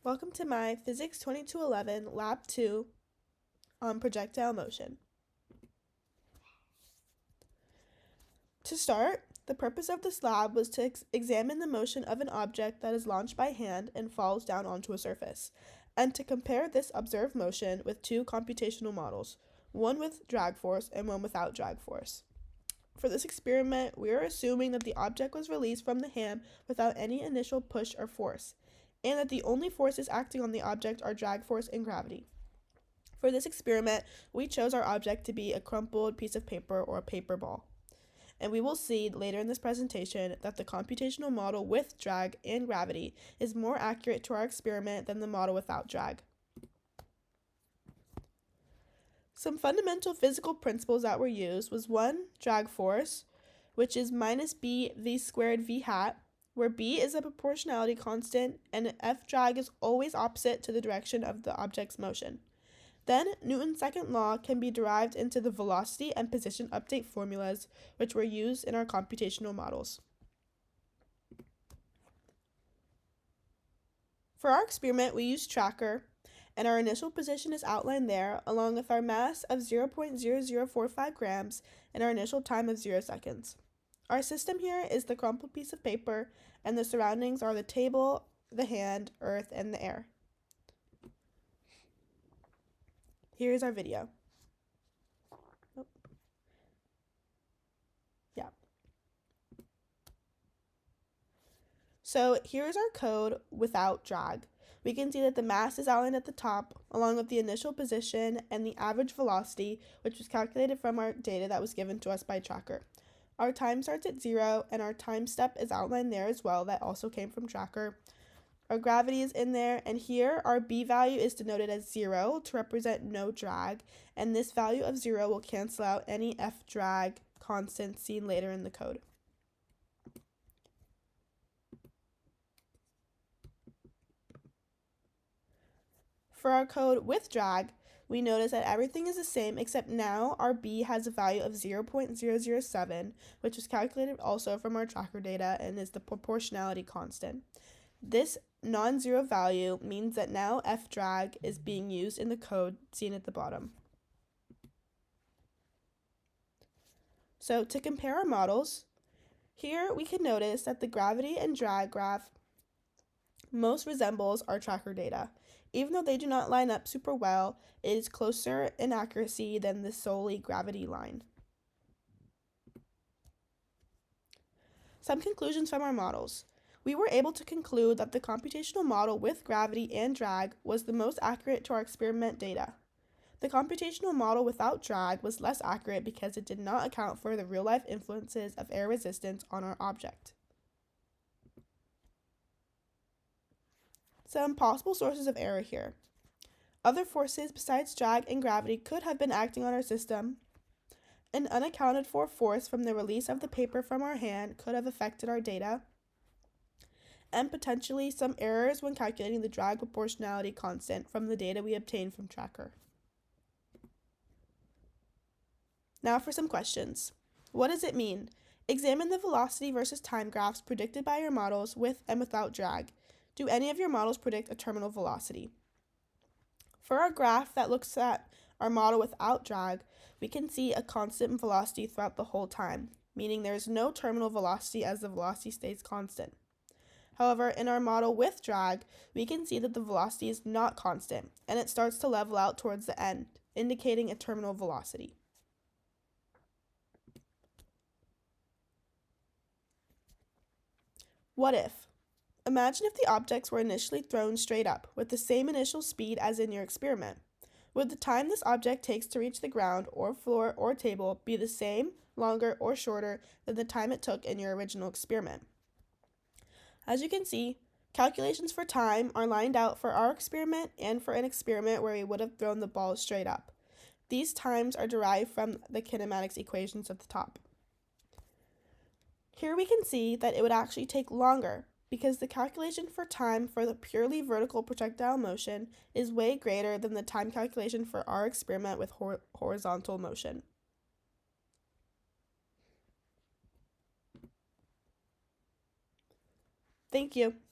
Welcome to my Physics 2211 Lab 2 on projectile motion. To start, the purpose of this lab was to examine the motion of an object that is launched by hand and falls down onto a surface, and to compare this observed motion with two computational models, one with drag force and one without drag force. For this experiment, we are assuming that the object was released from the hand without any initial push or force, and that the only forces acting on the object are drag force and gravity. For this experiment, we chose our object to be a crumpled piece of paper or a paper ball. And we will see later in this presentation that the computational model with drag and gravity is more accurate to our experiment than the model without drag. Some fundamental physical principles that were used was 1, drag force, which is minus b v squared v hat, where b is a proportionality constant and F drag is always opposite to the direction of the object's motion. Then, Newton's second law can be derived into the velocity and position update formulas, which were used in our computational models. For our experiment, we used Tracker, and our initial position is outlined there, along with our mass of 0.0045 grams and our initial time of 0 seconds. Our system here is the crumpled piece of paper, and the surroundings are the table, the hand, earth, and the air. Here is our video. So here's our code without drag. We can see that the mass is outlined at the top, along with the initial position and the average velocity, which was calculated from our data that was given to us by Tracker. Our time starts at 0, and our time step is outlined there as well. That also came from Tracker. Our gravity is in there, and here our b value is denoted as 0 to represent no drag, and this value of 0 will cancel out any F drag constant seen later in the code. For our code with drag, we notice that everything is the same except now our b has a value of 0.007, which was calculated also from our Tracker data and is the proportionality constant. This non-zero value means that now F drag is being used in the code seen at the bottom. So to compare our models, here we can notice that the gravity and drag graph most resembles our Tracker data. Even though they do not line up super well, it is closer in accuracy than the solely gravity line. Some conclusions from our models. We were able to conclude that the computational model with gravity and drag was the most accurate to our experiment data. The computational model without drag was less accurate because it did not account for the real-life influences of air resistance on our object. Some possible sources of error here. Other forces besides drag and gravity could have been acting on our system. An unaccounted for force from the release of the paper from our hand could have affected our data. And potentially some errors when calculating the drag proportionality constant from the data we obtained from Tracker. Now for some questions. What does it mean? Examine the velocity versus time graphs predicted by your models with and without drag. Do any of your models predict a terminal velocity? For our graph that looks at our model without drag, we can see a constant velocity throughout the whole time, meaning there is no terminal velocity as the velocity stays constant. However, in our model with drag, we can see that the velocity is not constant, and it starts to level out towards the end, indicating a terminal velocity. What if? Imagine if the objects were initially thrown straight up, with the same initial speed as in your experiment. Would the time this object takes to reach the ground or floor or table be the same, longer, or shorter than the time it took in your original experiment? As you can see, calculations for time are lined out for our experiment and for an experiment where we would have thrown the ball straight up. These times are derived from the kinematics equations at the top. Here we can see that it would actually take longer because the calculation for time for the purely vertical projectile motion is way greater than the time calculation for our experiment with horizontal motion. Thank you.